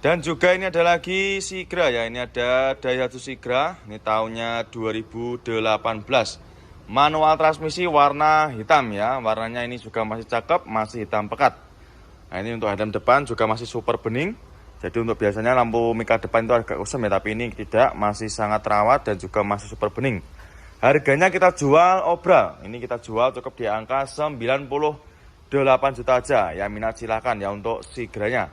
Dan juga ini ada lagi Sigra ya, ini ada Daihatsu Sigra, ini tahunnya 2018. Manual transmisi warna hitam ya, warnanya ini juga masih cakep, masih hitam pekat. Nah ini untuk headlamp depan juga masih super bening. Jadi untuk biasanya lampu mika depan itu agak kusam ya, tapi ini tidak, masih sangat terawat dan juga masih super bening. Harganya kita jual obral, ini kita jual cukup di angka 98 juta aja. Ya minat silahkan ya untuk Sigranya.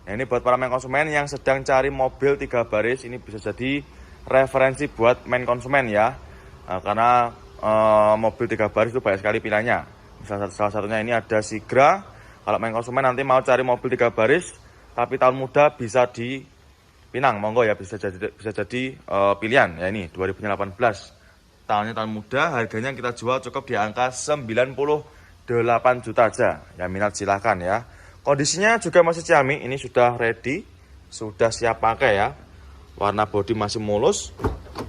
Nah ini buat para main konsumen yang sedang cari mobil 3 baris, ini bisa jadi referensi buat main konsumen ya. Karena mobil 3 baris itu banyak sekali pilihannya. Salah satunya ini ada Sigra. Kalau main konsumen nanti mau cari mobil 3 baris tapi tahun muda, bisa di Pinang, monggo ya, bisa jadi pilihan ya. Ini 2018 tahunnya, tahun muda. Harganya kita jual cukup di angka 98 juta aja. Ya minat silahkan ya. Kondisinya juga masih ciamik, ini sudah ready, sudah siap pakai ya. Warna bodi masih mulus.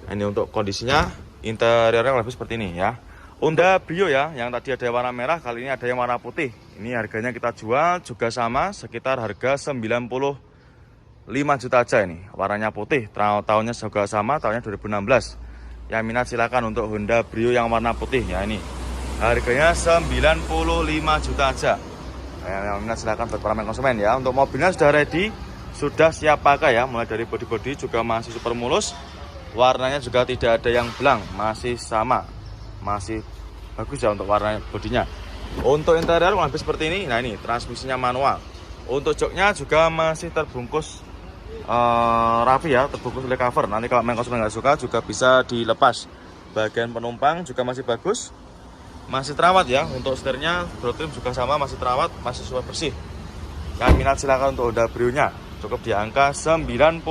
Ini untuk kondisinya, interiornya lebih seperti ini ya. Honda Brio ya, yang tadi ada warna merah, kali ini ada yang warna putih. Ini harganya kita jual juga sama, sekitar harga 95 juta aja ini. Warnanya putih, tahunnya juga sama, tahunnya 2016. Yang minat silakan untuk Honda Brio yang warna putih ya ini. Harganya 95 juta aja. Yang minat silakan buat para main konsumen ya. Untuk mobilnya sudah ready, sudah siap pakai ya. Mulai dari bodi-bodi juga masih super mulus. Warnanya juga tidak ada yang belang, masih sama, masih bagus ya untuk warna bodinya. Untuk interior lebih seperti ini. Nah ini transmisinya manual. Untuk joknya juga masih terbungkus rapi ya, terbungkus oleh cover. Nanti kalau main konsumen nggak suka juga bisa dilepas. Bagian penumpang juga masih bagus, masih terawat ya. Untuk setirnya, throttle juga sama, masih terawat, masih super bersih. Yang minat silakan untuk Honda Brio nya, cukup di angka 95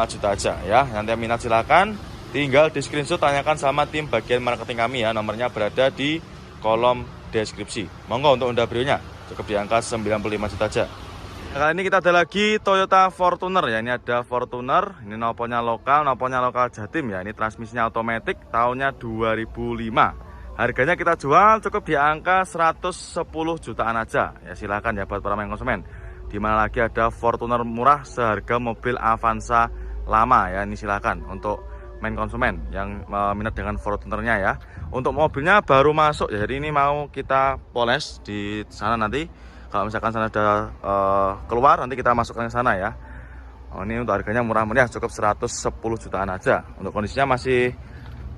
juta aja ya. Nanti yang minat silakan tinggal di screenshot, tanyakan sama tim bagian marketing kami ya. Nomornya berada di kolom deskripsi. Monggo untuk Honda Brio nya, cukup di angka 95 juta aja. Kali ini kita ada lagi Toyota Fortuner ya. Ini ada Fortuner, ini noponya lokal Jatim ya. Ini transmisinya otomatis, tahunnya 2005. Harganya kita jual cukup di angka 110 jutaan aja. Ya silahkan ya buat para main konsumen. Dimana lagi ada Fortuner murah seharga mobil Avanza lama ya. Ini silahkan untuk main konsumen yang minat dengan Fortunernya ya. Untuk mobilnya baru masuk ya, jadi ini mau kita poles di sana nanti. Kalau misalkan sana ada keluar, nanti kita masukkan ke sana ya. Ini untuk harganya murah meriah, cukup 110 jutaan aja. Untuk kondisinya masih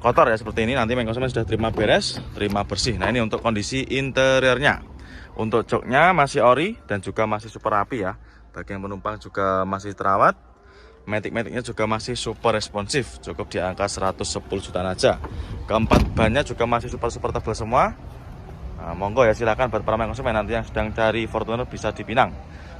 kotor ya seperti ini. Nanti main konsumen sudah terima beres, terima bersih. Nah ini untuk kondisi interiornya. Untuk joknya masih ori dan juga masih super rapi ya. Bagian penumpang juga masih terawat. Matic-maticnya juga masih super responsif, cukup di angka 110 jutaan aja. Keempat bannya juga masih super tebal semua. Nah, monggo ya silakan buat para main konsumen nanti yang sedang cari Fortuner bisa dipinang,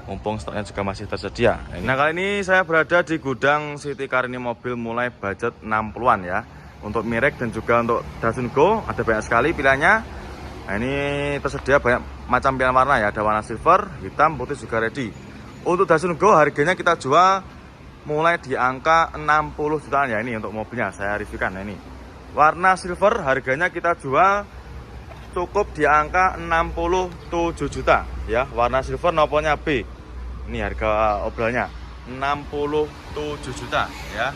mumpung stoknya juga masih tersedia. Nah kali ini saya berada di gudang City Car, ini mobil mulai budget 60-an ya. Untuk Mirek dan juga untuk Datsun Go ada banyak sekali pilihannya. Nah ini tersedia banyak macam pilihan warna ya, ada warna silver, hitam, putih juga ready. Untuk Datsun Go harganya kita jual mulai di angka 60 jutaan ya. Ini untuk mobilnya saya reviewkan. Nah ini warna silver harganya kita jual cukup di angka 67 juta ya. Warna silver noponya B. Ini harga obrolnya 67 juta ya.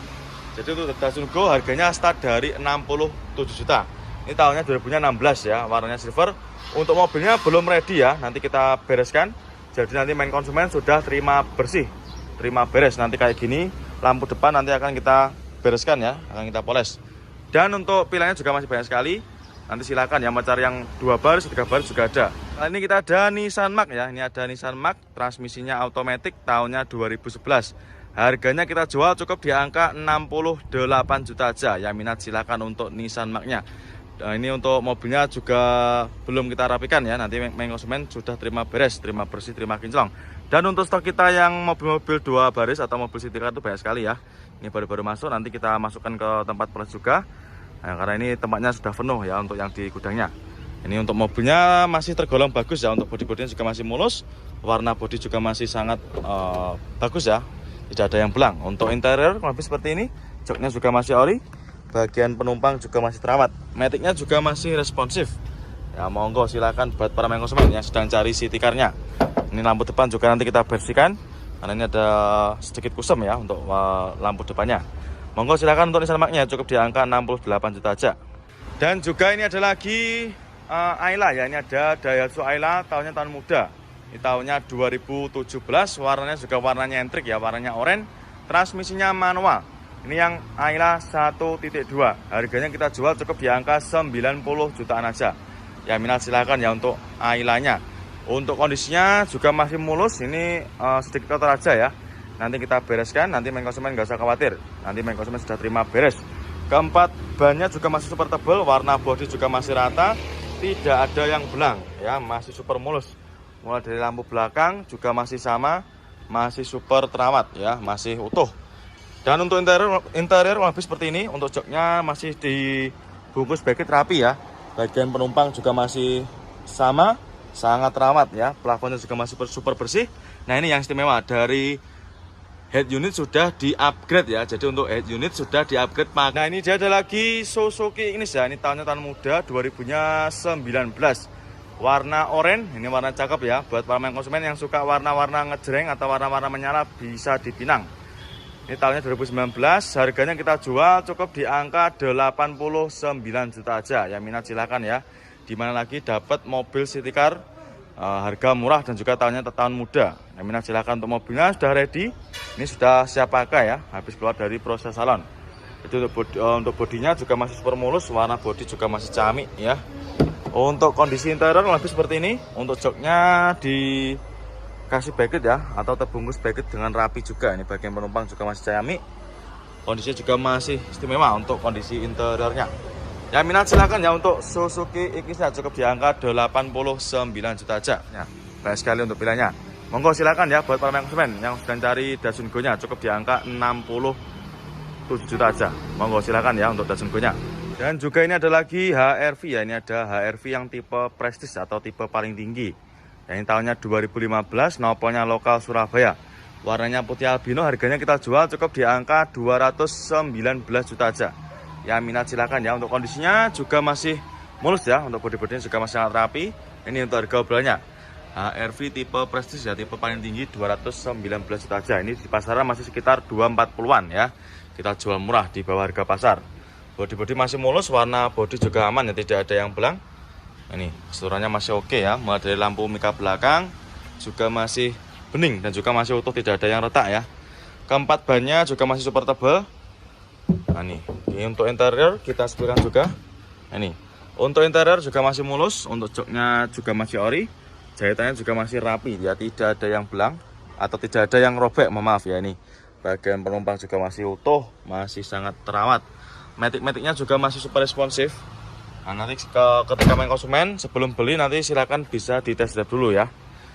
Jadi untuk Datsun Go harganya start dari 67 juta. Ini tahunnya 2016 ya, warnanya silver. Untuk mobilnya belum ready ya, nanti kita bereskan. Jadi nanti main konsumen sudah terima bersih, terima beres. Nanti kayak gini, lampu depan nanti akan kita bereskan ya, akan kita poles. Dan untuk pilihannya juga masih banyak sekali. Nanti silakan ya, mau cari yang 2 baris, 3 baris juga ada. Kali ini kita ada Nissan Mark ya. Ini ada Nissan Mark, transmisinya otomatis, tahunnya 2011. Harganya kita jual cukup di angka 68 juta aja. Yang minat silakan untuk Nissan Mark-nya. Nah, ini untuk mobilnya juga belum kita rapikan ya. Nanti main konsumen sudah terima beres, terima bersih, terima kinclong. Dan untuk stok kita yang mobil-mobil 2 baris atau mobil City Car itu banyak sekali ya. Ini baru-baru masuk, nanti kita masukkan ke tempat poles juga. Nah, karena ini tempatnya sudah penuh ya untuk yang di gudangnya. Ini untuk mobilnya masih tergolong bagus ya. Untuk bodi-bodinya juga masih mulus. Warna bodi juga masih sangat bagus ya. Tidak ada yang belang. Untuk interior lebih seperti ini. Joknya juga masih ori. Bagian penumpang juga masih terawat. Maticnya juga masih responsif. Ya monggo silakan buat para main konsumen yang sedang cari City Car-nya. Ini lampu depan juga nanti kita bersihkan. karena ini ada sedikit kusam ya untuk lampu depannya. Monggo silakan untuk nisan maknya cukup di angka 68 juta aja. Dan juga ini ada lagi Ayla ya, ini ada Daihatsu Ayla, tahunnya tahun muda. Ini tahunnya 2017, warnanya juga warnanya entrik ya, warnanya oranye. Transmisinya manual. Ini yang Ayla 1.2. Harganya kita jual cukup di angka 90 jutaan aja. Ya minat silakan ya untuk Aylanya. Untuk kondisinya juga masih mulus, ini sedikit kotor aja ya. Nanti kita bereskan, nanti main konsumen nggak usah khawatir. Nanti main konsumen sudah terima beres. Keempat bannya juga masih super tebal, warna bodi juga masih rata, tidak ada yang belang ya, masih super mulus. Mulai dari lampu belakang juga masih sama, masih super terawat ya, masih utuh. Dan untuk interior lebih seperti ini. Untuk joknya masih dibungkus backlit rapi ya. Bagian penumpang juga masih sama, sangat terawat ya. Plafonnya juga masih super bersih. Nah ini yang istimewa, dari head unit sudah di-upgrade ya. Jadi untuk head unit sudah di-upgrade. Nah ini dia ada lagi Suzuki Ignis ya. Ini tahunnya tahun muda, 2019. Warna oranye, ini warna cakep ya. Buat para konsumen yang suka warna-warna ngejreng atau warna-warna menyala, bisa dipinang. Ini tahunnya 2019, harganya kita jual cukup di angka 89 juta aja. Ya minat silakan ya. Dimana lagi dapat mobil city car harga murah dan juga tahunnya tahun muda. Ya minat silakan, untuk mobilnya sudah ready. Ini sudah siap pakai ya, habis keluar dari proses salon. Itu untuk bodinya juga masih super mulus, warna bodi juga masih camik ya. Untuk kondisi interior lebih seperti ini. Untuk joknya dikasih backlit ya, atau terbungkus backlit dengan rapi juga. Ini bagian penumpang juga masih camik. Kondisinya juga masih istimewa untuk kondisi interiornya. Ya minat silakan ya untuk Suzuki Ignisnya, cukup di angka 89 juta aja. Ya, banyak sekali untuk pilihannya. Monggo silakan ya buat para konsumen yang sedang cari Datsun Go-nya, cukup di angka 67 juta aja. Monggo silakan ya untuk Datsun Go-nya. Dan juga ini ada lagi HR-V ya, ini ada HR-V yang tipe prestis atau tipe paling tinggi. Ya, ini tahunnya 2015, nopolnya lokal Surabaya. Warnanya putih albino, harganya kita jual cukup di angka 219 juta aja. Ya minat silakan ya. Untuk kondisinya juga masih mulus ya, untuk bodi-bodinya juga masih sangat rapi. Ini untuk harga obrolannya. HR-V tipe prestis ya, tipe paling tinggi 219 juta aja. Ini di pasaran masih sekitar 240-an ya. Kita jual murah di bawah harga pasar. Bodi-bodi masih mulus, warna bodi juga aman ya, tidak ada yang belang. Ini keseluruhannya masih oke ya. Mulai dari lampu mika belakang juga masih bening dan juga masih utuh, tidak ada yang retak ya. Keempat bannya juga masih super tebal. Nah ini untuk interior kita sepikan juga. Ini untuk interior juga masih mulus, untuk joknya juga masih ori, jahitannya juga masih rapi ya, tidak ada yang belang atau tidak ada yang robek, maaf ya. Ini bagian penumpang juga masih utuh, masih sangat terawat. Matic-maticnya juga masih super responsif. Nah nanti ketika main konsumen sebelum beli nanti silakan bisa dites drive dulu ya.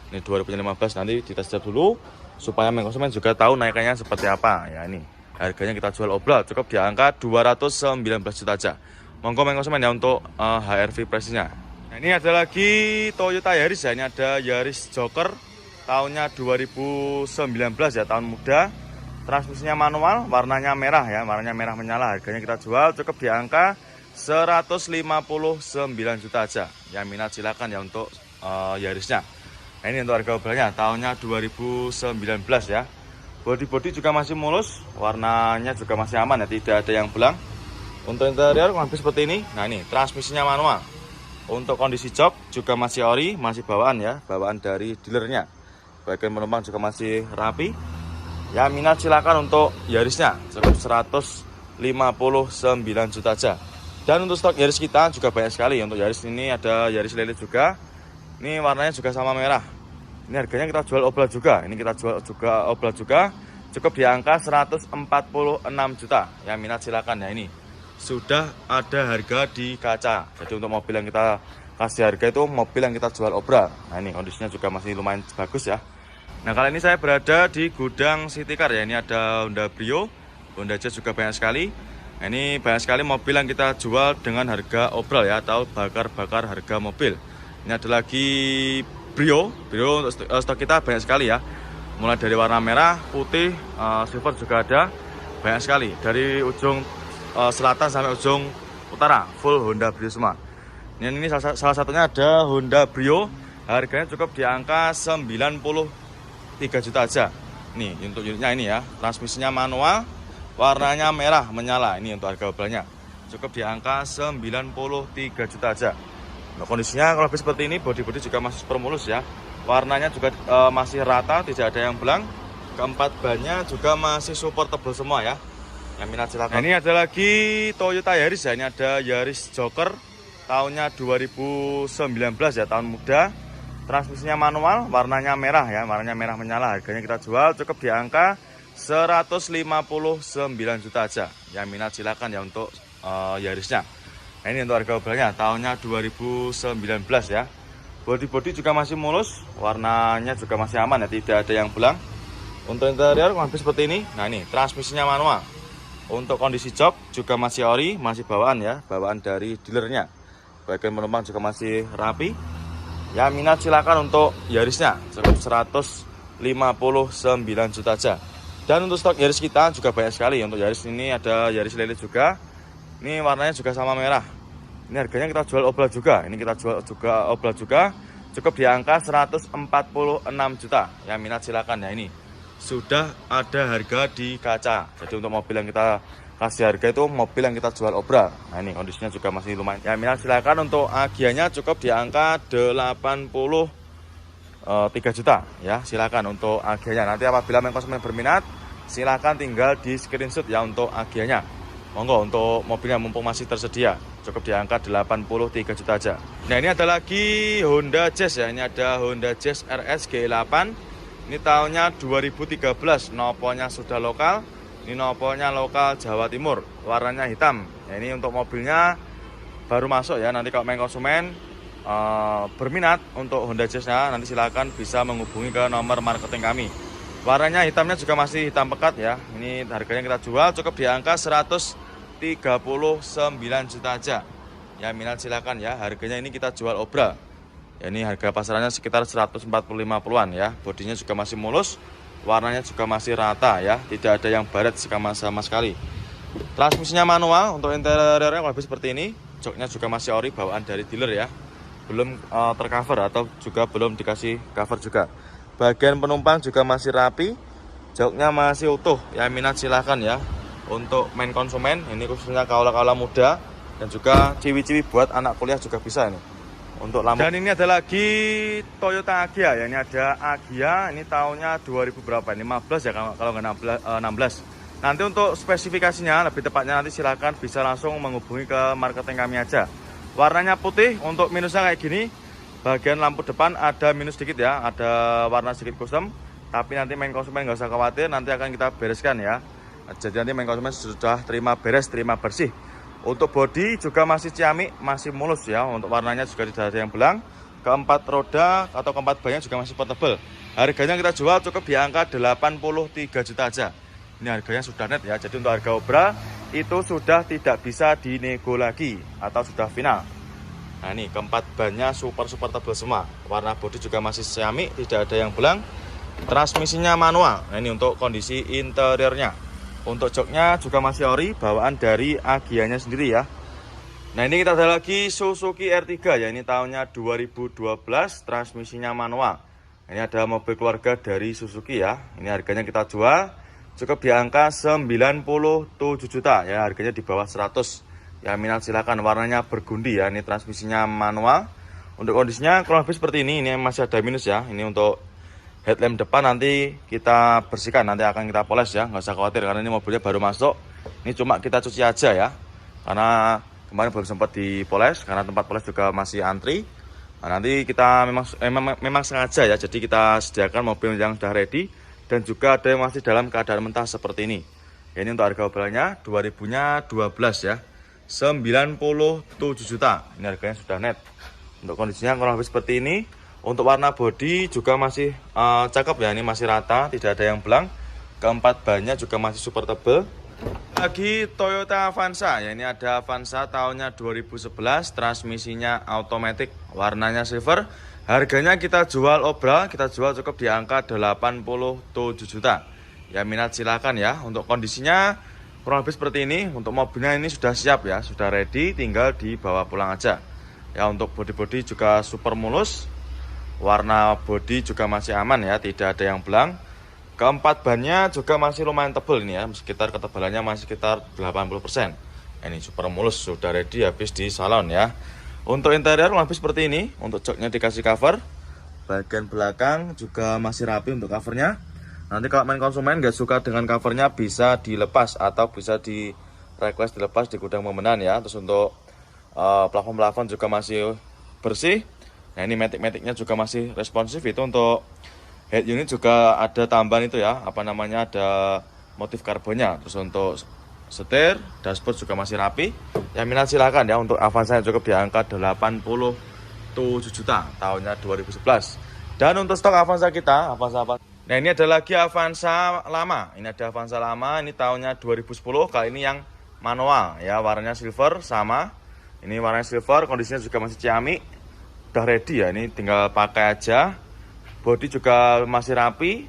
Ini 2015 nanti dites drive dulu supaya main konsumen juga tahu naikannya seperti apa ya. Ini harganya kita jual obral cukup di angka 219 juta aja. Monggo main konsumen ya untuk HR-V prestisnya. Nah, ini ada lagi Toyota Yaris ya. Ini ada Yaris Joker tahunnya 2019 ya, tahun muda. Transmisinya manual, warnanya merah ya, warnanya merah menyala. Harganya kita jual cukup di angka 159 juta aja. Ya minat silakan ya untuk Yarisnya. Nah, ini untuk harga obrolannya tahunnya 2019 ya. Bodi-bodi juga masih mulus, warnanya juga masih aman ya, tidak ada yang belang. Untuk interior hampir seperti ini. Nah ini transmisinya manual. Untuk kondisi jok juga masih ori, masih bawaan ya, bawaan dari dealernya. Bagian penumpang juga masih rapi. Ya minat silakan untuk Yarisnya, cukup 159 juta aja. Dan untuk stok Yaris kita juga banyak sekali. Untuk Yaris ini ada Yaris Lele juga. Ini warnanya juga sama merah. Ini harganya kita jual obral juga. Ini kita jual juga obral juga. Cukup di angka 146 juta. Ya minat silakan ya. Ini sudah ada harga di kaca. Jadi untuk mobil yang kita kasih harga itu mobil yang kita jual obral. Nah ini kondisinya juga masih lumayan bagus ya. Nah kali ini saya berada di gudang City Car ya. Ini ada Honda Brio, Honda Jazz juga banyak sekali. Nah, ini banyak sekali mobil yang kita jual dengan harga obral ya, atau bakar-bakar harga mobil. Ini ada lagi Brio untuk stok kita banyak sekali ya. Mulai dari warna merah, putih, silver juga ada, banyak sekali. Dari ujung selatan sampai ujung utara, full Honda Brio semua. Ini salah satunya ada Honda Brio, harganya cukup di angka 93 juta aja. Nih untuk unitnya ini ya, transmisinya manual, warnanya merah menyala. Ini untuk harga obralnya cukup di angka 93 juta aja. Untuk kondisinya kalau lebih seperti ini, bodi-bodi juga masih super mulus ya. Warnanya juga masih rata, tidak ada yang belang. Keempat bannya juga masih super tebal semua ya. Yang minat silakan. Nah, ini ada lagi Toyota Yaris ya. Ini ada Yaris Joker tahunnya 2019 ya, tahun muda. Transmisinya manual, warnanya merah ya, warnanya merah menyala. Harganya kita jual cukup di angka 159 juta aja. Yang minat silakan ya untuk Yarisnya. Nah, ini untuk harga obralnya tahunnya 2019 ya. Bodi-bodi juga masih mulus, warnanya juga masih aman ya, tidak ada yang belang. Untuk interior hampir seperti ini. Nah, ini transmisinya manual. Untuk kondisi jok juga masih ori, masih bawaan ya, bawaan dari dealernya. Bagian penumpang juga masih rapi. Ya, minat silakan untuk Yarisnya cukup 159 juta aja. Dan untuk stok Yaris kita juga banyak sekali. Untuk Yaris ini ada Yaris Lele juga. Ini warnanya juga sama merah. Ini harganya kita jual obral juga. Ini kita jual juga obral juga. Cukup di angka 146 juta. Yang minat silakan ya, ini sudah ada harga di kaca. Jadi untuk mobil yang kita kasih harga itu mobil yang kita jual obral. Nah, ini kondisinya juga masih lumayan. Ya, minat silakan untuk agiannya cukup di angka 83 juta ya. Silakan untuk agiannya. Nanti apabila konsumen berminat, silakan tinggal di screenshot ya untuk agiannya. Monggo untuk mobilnya mumpung masih tersedia. Cukup di angka 83 juta aja. Nah, ini ada lagi Honda Jazz ya. Ini ada Honda Jazz RS G8. Ini tahunnya 2013. Noponya sudah lokal. Ini nopolnya lokal Jawa Timur, warnanya hitam. Ya, ini untuk mobilnya baru masuk ya. Nanti kalau main konsumen berminat untuk Honda Jazz-nya, nanti silakan bisa menghubungi ke nomor marketing kami. Warnanya hitamnya juga masih hitam pekat ya. Ini harganya kita jual cukup di angka 139 juta aja. Ya, minat silakan ya. Harganya ini kita jual obral. Ya, ini harga pasarannya sekitar 145-an ya. Bodinya juga masih mulus. Warnanya juga masih rata ya, tidak ada yang baret sama sekali. Transmisinya manual, untuk interiornya lebih seperti ini. Joknya juga masih ori, bawaan dari dealer ya. Belum tercover atau juga belum dikasih cover juga. Bagian penumpang juga masih rapi. Joknya masih utuh. Ya, minat silahkan ya. Untuk main konsumen, ini khususnya kaula-kaula muda. Dan juga ciwi-ciwi buat anak kuliah juga bisa ini. Untuk lampu. Dan ini ada lagi Toyota Agya ya. Ini ada Agya, ini tahunnya 2000 berapa? 15 ya kalau nggak 16. Nanti untuk spesifikasinya lebih tepatnya nanti silakan bisa langsung menghubungi ke marketing kami aja. Warnanya putih, untuk minusnya kayak gini. Bagian lampu depan ada minus sedikit ya, ada warna sedikit kusam. Tapi nanti main konsumen nggak usah khawatir, nanti akan kita bereskan ya. Jadi nanti main konsumen sudah terima beres, terima bersih. Untuk bodi juga masih ciamik, masih mulus ya. Untuk warnanya juga tidak ada yang belang. Keempat roda atau keempat bannya juga masih portable. Harganya kita jual cukup di angka 83 juta aja. Ini harganya sudah net ya. Jadi untuk harga obral itu sudah tidak bisa dinego lagi atau sudah final. Nah, ini keempat bannya super tebal semua. Warna bodi juga masih ciamik, tidak ada yang belang. Transmisinya manual. Nah, ini untuk kondisi interiornya. Untuk joknya juga masih ori, bawaan dari Agianya sendiri ya. Nah, ini kita ada lagi Suzuki R3 ya. Ini tahunnya 2012, transmisinya manual. Ini ada mobil keluarga dari Suzuki ya. Ini harganya kita jual cukup di angka 97 juta ya. Harganya di bawah 100. Ya, minat silakan. Warnanya bergundi ya. Ini transmisinya manual. Untuk kondisinya kurang lebih seperti ini. Ini masih ada minus ya. Ini untuk headlamp depan nanti kita bersihkan, nanti akan kita poles ya, nggak usah khawatir karena ini mobilnya baru masuk. Ini cuma kita cuci aja ya, karena kemarin belum sempat dipoles karena tempat poles juga masih antri. Nah, nanti kita memang sengaja ya, jadi kita sediakan mobil yang sudah ready dan juga ada yang masih dalam keadaan mentah seperti ini. Ini untuk harga obralnya 2012 ya, 97 juta. Ini harganya sudah net. Untuk kondisinya kurang lebih seperti ini. Untuk warna bodi juga masih cakep ya, ini masih rata, tidak ada yang belang. Keempat bannya juga masih super tebal. Lagi Toyota Avanza ya, ini ada Avanza tahunnya 2011, transmisinya automatic, warnanya silver. Harganya kita jual obral, kita jual cukup di angka 87 juta. Ya, minat silakan ya. Untuk kondisinya kurang lebih seperti ini. Untuk mobilnya ini sudah siap ya, sudah ready, tinggal dibawa pulang aja. Ya, untuk bodi-bodi juga super mulus. Warna bodi juga masih aman ya, tidak ada yang belang. Keempat bannya juga masih lumayan tebal ini ya, sekitar ketebalannya masih sekitar 80%. Ini super mulus, sudah ready habis di salon ya. Untuk interior lebih seperti ini. Untuk joknya dikasih cover, bagian belakang juga masih rapi untuk covernya. Nanti kalau main konsumen nggak suka dengan covernya bisa dilepas atau bisa di request dilepas di gudang pemenan ya. Terus untuk plafon-plafon juga masih bersih. Nah ini matic-maticnya juga masih responsif. Itu untuk head unit juga ada tambahan itu ya, apa namanya, ada motif karbonnya. Terus untuk setir, dashboard juga masih rapi. Yang minat silakan ya. Untuk Avanza yang cukup di angka 87 juta tahunnya 2011. Dan untuk stok Avanza kita, nah ini ada lagi Avanza lama. Ini ada Avanza lama, ini tahunnya 2010. Kali ini yang manual ya, warnanya silver sama. Ini warnanya silver, kondisinya juga masih ciamik. Udah ready ya, ini tinggal pakai aja. Bodi juga masih rapi.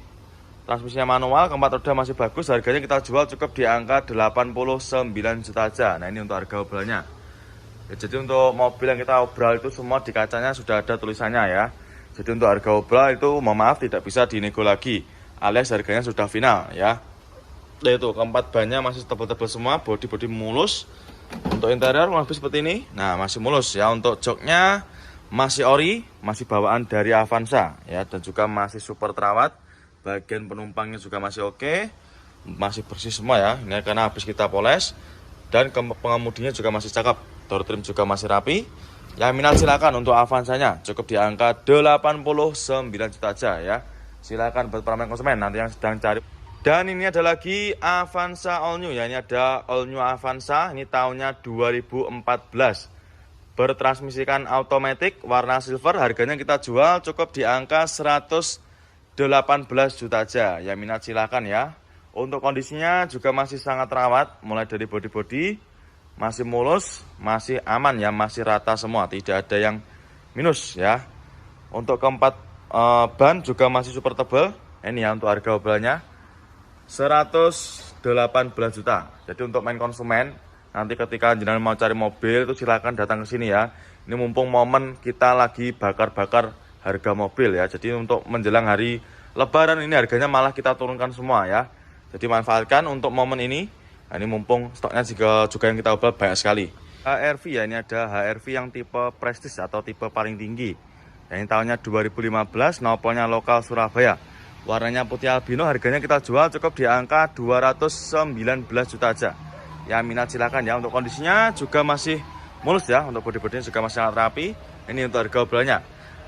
Transmisinya manual, keempat roda masih bagus. Harganya kita jual cukup di angka 89 juta aja. Nah ini untuk harga obrolannya ya, jadi untuk mobil yang kita obral itu semua di kacanya sudah ada tulisannya ya. Jadi untuk harga obral itu mohon maaf tidak bisa dinego lagi, alias harganya sudah final ya. Itu keempat bannya masih tebal-tebal semua, bodi-bodi mulus. Untuk interior lebih seperti ini. Nah masih mulus ya. Untuk joknya masih ori, masih bawaan dari Avanza ya, dan juga masih super terawat. Bagian penumpangnya juga masih oke, masih bersih semua ya. Ini karena habis kita poles. Dan pengemudinya juga masih cakep. Door trim juga masih rapi. Yang minat silakan untuk Avanzanya, cukup di angka 89 juta aja ya. Silakan buat para konsumen nanti yang sedang cari. Dan ini ada lagi Avanza all new ya. Ini ada all new Avanza, ini tahunnya 2014. Bertransmisikan automatic warna silver, harganya kita jual cukup di angka 118 juta aja. Yang minat silakan ya. Untuk kondisinya juga masih sangat terawat, mulai dari bodi-bodi masih mulus, masih aman ya, masih rata semua, tidak ada yang minus ya. Untuk keempat ban juga masih super tebal. Ini ya untuk harga obrolannya 118 juta. Jadi untuk main konsumen, nanti ketika jenengan mau cari mobil itu silakan datang ke sini ya. Ini mumpung momen kita lagi bakar-bakar harga mobil ya. Jadi untuk menjelang hari Lebaran ini harganya malah kita turunkan semua ya. Jadi manfaatkan untuk momen ini. Nah, ini mumpung stoknya juga yang kita obral banyak sekali. HR-V ya, ini ada HR-V yang tipe Prestige atau tipe paling tinggi. Ini tahunnya 2015, nopolnya lokal Surabaya. Warnanya putih albino, harganya kita jual cukup di angka 219 juta aja. Ya minat silakan ya. Untuk kondisinya juga masih mulus ya. Untuk bodi-bodinya juga masih sangat rapi. Ini untuk harga obrolannya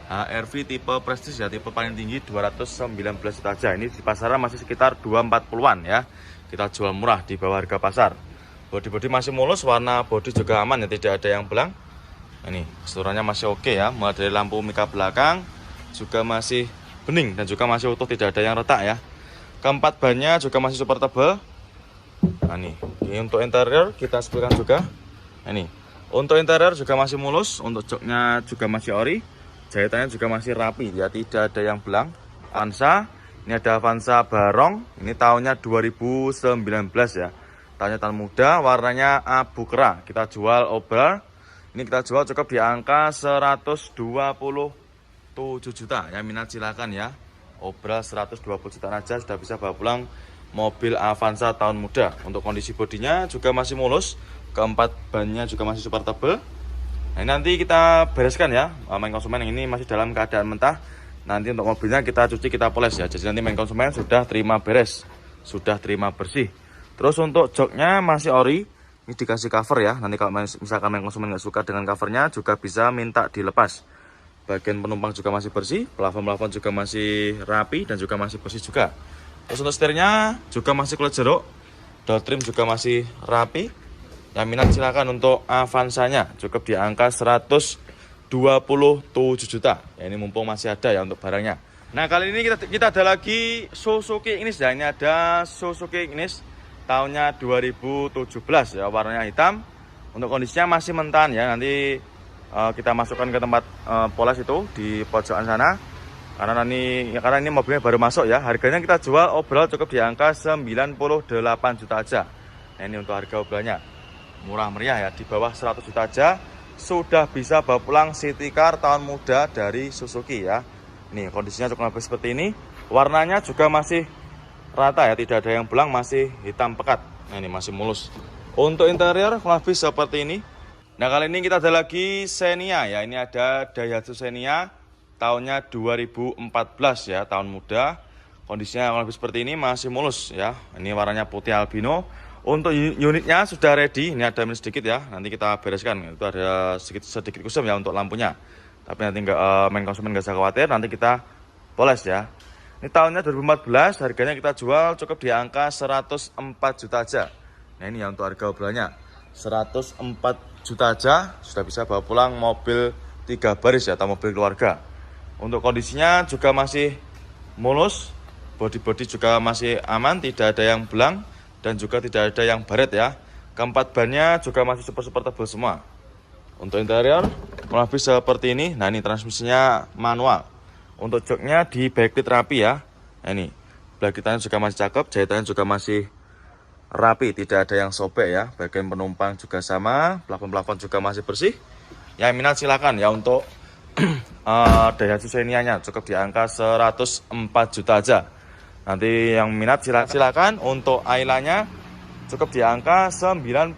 HR-V tipe Prestige ya, tipe paling tinggi 219 juta aja. Ini di pasaran masih sekitar 240-an ya. Kita jual murah di bawah harga pasar. Bodi-bodi masih mulus, warna bodi juga aman ya, tidak ada yang belang. Ini keseluruhannya masih oke ya. Mulai dari lampu mika belakang juga masih bening dan juga masih utuh, tidak ada yang retak ya. Keempat bannya juga masih super tebal. Nah ini untuk interior kita sebutkan juga. Ini untuk interior juga masih mulus. Untuk joknya juga masih ori. Jahitannya juga masih rapi ya, tidak ada yang belang. Avanza, ini ada Avanza Barong, ini tahunnya 2019 ya. Tahunnya tahun muda, warnanya abu kera. Kita jual obral, ini kita jual cukup di angka 127 juta. Yang minat silakan ya. Obral 120 juta aja sudah bisa bawa pulang mobil Avanza tahun muda. Untuk kondisi bodinya juga masih mulus, keempat bannya juga masih super tebal. Nah, nanti kita bereskan ya. Main konsumen yang ini masih dalam keadaan mentah. Nanti untuk mobilnya kita cuci, kita poles ya. Jadi nanti main konsumen sudah terima beres, sudah terima bersih. Terus untuk joknya masih ori. Ini dikasih cover ya. Nanti kalau misalkan main konsumen nggak suka dengan covernya, juga bisa minta dilepas. Bagian penumpang juga masih bersih. Plafon-plafon juga masih rapi dan juga masih bersih juga. Terus untuk setirnya juga masih kulit jeruk. Door trim juga masih rapi. Yang minat silakan untuk Avanzanya, cukup di angka 127 juta. Ya, ini mumpung masih ada ya untuk barangnya. Nah kali ini kita ada lagi Suzuki Ignis ya. Ini ada Suzuki Ignis tahunnya 2017 ya, warnanya hitam. Untuk kondisinya masih mentah ya. Nanti kita masukkan ke tempat poles itu di pojokan sana. Karena ini mobilnya baru masuk ya. Harganya kita jual obral cukup di angka 98 juta aja. Nah, ini untuk harga obralnya murah meriah ya, di bawah 100 juta aja sudah bisa bawa pulang city car tahun muda dari Suzuki ya. Nih kondisinya cukup lebih seperti ini. Warnanya juga masih rata ya, tidak ada yang belang, masih hitam pekat. Nah, ini masih mulus. Untuk interior kurang lebih seperti ini. Nah, kali ini kita ada lagi Xenia ya. Ini ada Daihatsu Xenia tahunnya 2014 ya, tahun muda. Kondisinya kurang lebih seperti ini, masih mulus ya. Ini warnanya putih albino. Untuk unitnya sudah ready. Ini ada minus sedikit ya, nanti kita bereskan. Itu ada sedikit kusam ya untuk lampunya. Tapi nanti main konsumen nggak usah khawatir, nanti kita poles ya. Ini tahunnya 2014, harganya kita jual cukup di angka 104 juta aja. Nah, ini ya untuk harga obrolannya. 104 juta aja sudah bisa bawa pulang mobil 3 baris ya, atau mobil keluarga. Untuk kondisinya juga masih mulus, bodi-bodi juga masih aman, tidak ada yang belang dan juga tidak ada yang baret ya. Keempat bannya juga masih super tebal semua. Untuk interior kurang lebih seperti ini. Nah, ini transmisinya manual. Untuk joknya di backlit rapi ya. Nah, ini belakangnya juga masih cakep, jahitannya juga masih rapi, tidak ada yang sobek ya. Bagian penumpang juga sama, plafon-plafon juga masih bersih. Yang minat silakan ya untuk Daihatsu Xenia-nya cukup di angka 104 juta aja. Nanti yang minat silakan. Untuk Ayla-nya cukup di angka 90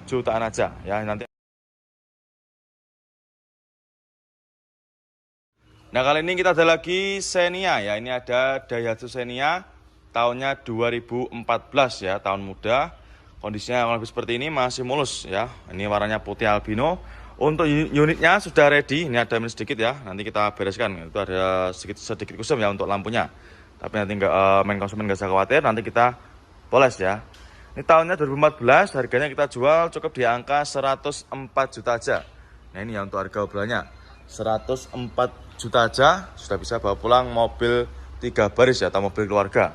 jutaan aja ya. Nanti. Nah, kali ini kita ada lagi Xenia ya. Ini ada Daihatsu Xenia tahunnya 2014 ya, tahun muda. Kondisinya kurang lebih seperti ini, masih mulus ya. Ini warnanya putih albino. Untuk unitnya sudah ready. Ini ada minus sedikit ya, nanti kita bereskan. Itu ada sedikit kusam ya untuk lampunya. Tapi nanti main konsumen nggak usah khawatir, nanti kita poles ya. Ini tahunnya 2014, harganya kita jual cukup di angka 104 juta aja. Nah, ini ya untuk harga obrolannya. 104 juta aja sudah bisa bawa pulang mobil 3 baris ya, atau mobil keluarga.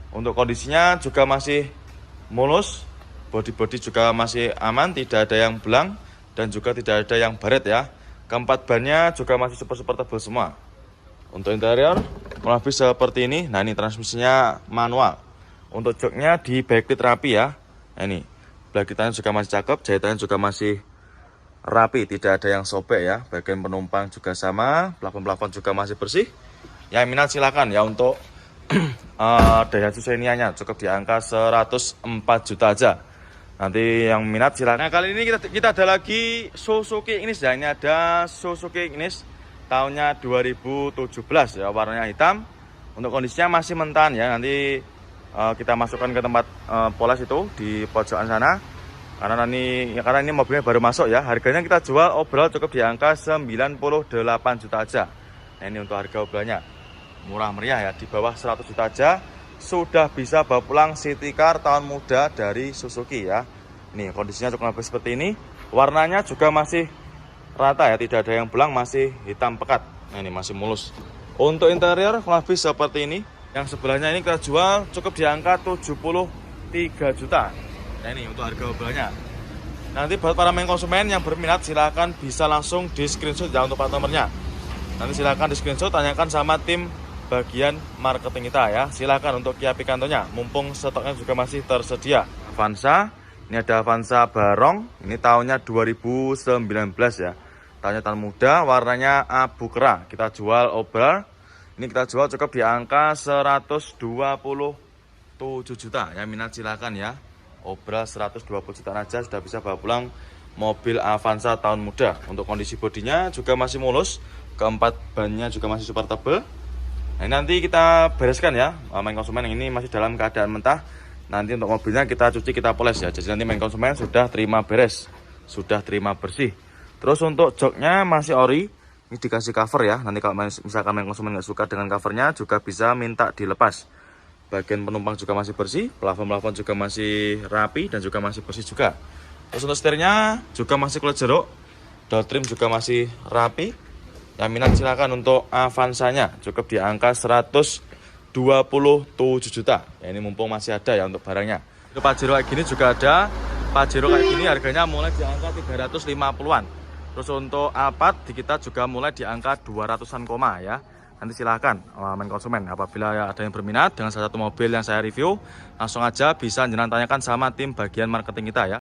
Untuk kondisinya juga masih mulus, bodi-bodi juga masih aman, tidak ada yang belang dan juga tidak ada yang baret ya. Keempat bannya juga masih super tebal semua. Untuk interior kurang lebih seperti ini. Nah, ini transmisinya manual. Untuk joknya di backlit rapi ya. Nah, ini belakangnya juga masih cakep, jahitannya juga masih rapi, tidak ada yang sobek ya. Bagian penumpang juga sama, plafon-plafon juga masih bersih. Yang minat silakan ya untuk Daihatsu Xenia-nya cukup di angka 104 juta aja. Nanti yang minat silakan. Nah, kali ini kita ada lagi Suzuki Ignis ya. Ini ada Suzuki Ignis tahunnya 2017 ya, warnanya hitam. Untuk kondisinya masih mentah ya. Nanti kita masukkan ke tempat poles itu di pojokan sana. Karena ini mobilnya baru masuk ya. Harganya kita jual overall cukup di angka 98 juta aja. Nah, ini untuk harga obrolannya. Murah meriah ya, di bawah 100 juta aja sudah bisa bawa pulang city car tahun muda dari Suzuki ya. Nih, kondisinya cukup lebih seperti ini. Warnanya juga masih rata ya, tidak ada yang belang, masih hitam pekat. Nah, ini masih mulus. Untuk interior kurang lebih seperti ini. Yang sebelahnya ini kita jual cukup di angka 73 juta. Nah, ini untuk harga obrolannya. Nanti buat para main konsumen yang berminat silahkan bisa langsung di screenshot ya untuk plat nomornya. Nanti silahkan di screenshot, tanyakan sama tim bagian marketing kita ya. Silahkan untuk Kia Picanto-nya, mumpung stoknya juga masih tersedia. Avanza, ini ada Avanza Barong, ini tahunnya 2019 ya. Tahunnya tahun muda, warnanya abu kera. Kita jual overall, ini kita jual cukup di angka 127 juta. Yang minat silahkan ya. Obral 120 jutaan aja sudah bisa bawa pulang mobil Avanza tahun muda. Untuk kondisi bodinya juga masih mulus, keempat bannya juga masih super tebal. Nah, nanti kita bereskan ya. Main konsumen yang ini masih dalam keadaan mentah. Nanti untuk mobilnya kita cuci, kita poles ya. Jadi nanti main konsumen sudah terima beres, sudah terima bersih. Terus untuk joknya masih ori, ini dikasih cover ya. Nanti kalau misalkan main konsumen nggak suka dengan covernya juga bisa minta dilepas. Bagian penumpang juga masih bersih, plafon-plafon juga masih rapi dan juga masih bersih juga. Terus untuk setirnya juga masih kulit jeruk, door trim juga masih rapi. Yang minat silakan untuk Avanza-nya cukup di angka 127 juta. Ya, ini mumpung masih ada ya untuk barangnya. Untuk Pajero kayak gini juga ada. Pajero kayak gini harganya mulai di angka 350-an. Terus untuk Alphard di kita juga mulai di angka 200-an koma ya. Nanti silahkan main konsumen, apabila ada yang berminat dengan salah satu mobil yang saya review, langsung aja bisa jenengan tanyakan sama tim bagian marketing kita ya.